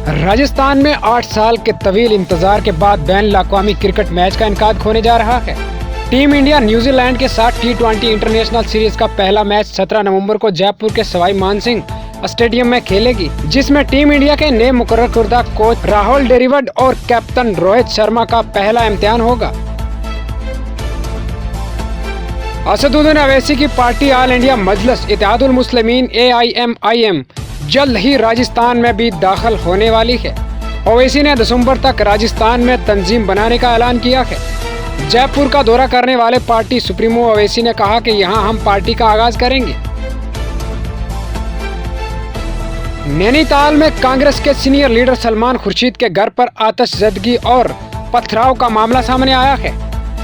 राजस्थान में 8 साल के तवील इंतजार के बाद बैन अवी क्रिकेट मैच का इनकाद होने जा रहा है। टीम इंडिया न्यूजीलैंड के साथ T20 इंटरनेशनल सीरीज का पहला मैच 17 नवंबर को जयपुर के सवाई मानसिंह स्टेडियम में खेलेगी, जिसमें टीम इंडिया के नए मुकर्रर कुर्दा कोच राहुल द्रविड़ और कैप्टन रोहित शर्मा का पहला इम्तिहान होगा। असदुद्दीन अवैसी की पार्टी ऑल इंडिया मजलिस इत्तेहादुल मुस्लिमीन AIMIM जल्द ही राजस्थान में भी दाखिल होने वाली है। ओवैसी ने दिसंबर तक राजस्थान में तंजीम बनाने का ऐलान किया है। जयपुर का दौरा करने वाले पार्टी सुप्रीमो ओवैसी ने कहा कि यहां हम पार्टी का आगाज करेंगे। नैनीताल में कांग्रेस के सीनियर लीडर सलमान खुर्शीद के घर पर आतिशज़दगी और पथराव का मामला सामने आया है।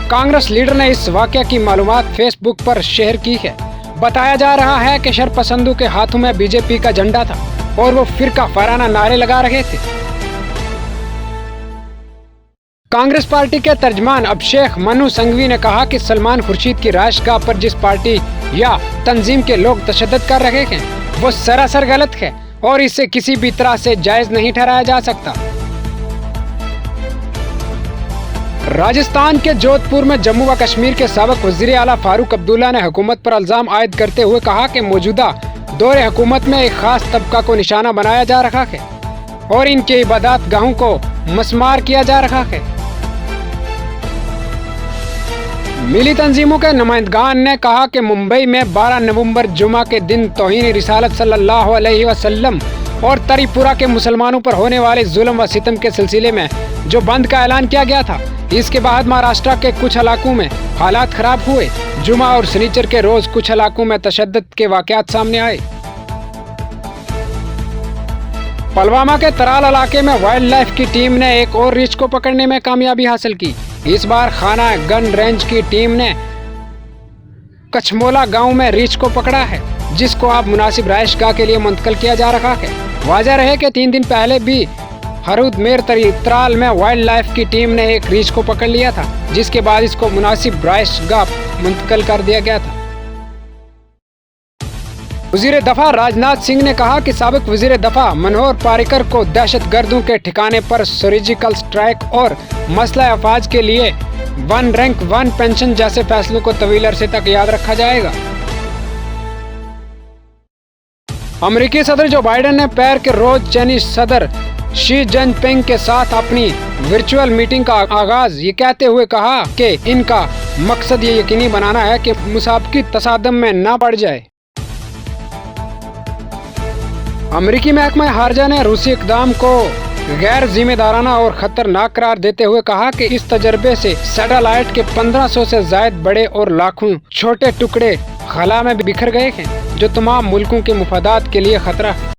कांग्रेस लीडर ने इस वाकये की मालूमात फेसबुक पर शेयर की है। बताया जा रहा है कि शरपसंदों के हाथों में बीजेपी का झंडा था और वो फिरका वाराना नारे लगा रहे थे। कांग्रेस पार्टी के तर्जमान अभिषेक मनु संघवी ने कहा कि सलमान खुर्शीद की राष्ट्रगाह पर जिस पार्टी या तंजीम के लोग तशद्दुद कर रहे हैं वो सरासर गलत है और इसे किसी भी तरह से जायज नहीं ठहराया जा सकता। राजस्थान के जोधपुर में जम्मू व कश्मीर के साबिक वज़ीर आला फारूक अब्दुल्ला ने हुकूमत पर इल्जाम आयद करते हुए कहा कि मौजूदा दौरे हुकूमत में एक खास तबका को निशाना बनाया जा रहा है और इनके इबादत गाहों को मस्मार किया जा रहा है। मिली तंजीमों के नुमाइंदगान ने कहा कि मुंबई में 12 नवंबर जुमा के दिन तौहीन रिसालत सल्लल्लाहु अलैहि वसल्लम और त्रिपुरा के मुसलमानों पर होने वाले जुल्म व सितम के सिलसिले में जो बंद का ऐलान किया गया था, इसके बाद महाराष्ट्र के कुछ इलाकों में हालात खराब हुए। जुमा और शनिचर के रोज कुछ इलाकों में तशद्दुद के वाकयात सामने आए। पुलवामा के तराल इलाके में वाइल्ड लाइफ की टीम ने एक और रीछ को पकड़ने में कामयाबी हासिल की। इस बार खाना गन रेंज की टीम ने कछमोला गांव में रीछ को पकड़ा है, जिसको अब मुनासिब रहायशगाह के लिए मुंतकिल किया जा रहा है। वाज़ेह रहे कि 3 दिन पहले भी हरुदमेर तराल में वाइल्ड लाइफ की टीम ने एक रीछ को पकड़ लिया था, जिसके बाद इसको मुनासिब रहायशगाह मुंतकिल कर दिया गया था। वज़ीर दफा राजनाथ सिंह ने कहा कि साबिक वज़ीर दफा मनोहर पारिकर को दहशतगर्दों के ठिकाने पर सर्जिकल स्ट्राइक और मसला अफवाज के लिए 1 रैंक 1 पेंशन जैसे फैसलों को तवील अरसे तक याद रखा जाएगा। अमेरिकी सदर जो बाइडेन ने पैर के रोज चाइनीज सदर शी जिनपिंग के साथ अपनी वर्चुअल मीटिंग का आगाज ये कहते हुए कहा कि इनका मकसद ये यकीनी बनाना है कि मुसाबकी तसादम में न पड़ जाए। अमेरिकी महकमा खारजा ने रूसी इक़दाम को गैर जिम्मेदाराना और खतरनाक करार देते हुए कहा कि इस तजर्बे से सैटेलाइट के 1500 से ज्यादा बड़े और लाखों छोटे टुकड़े खला में बिखर गए हैं, जो तमाम मुल्कों के मुफादात के लिए खतरा है।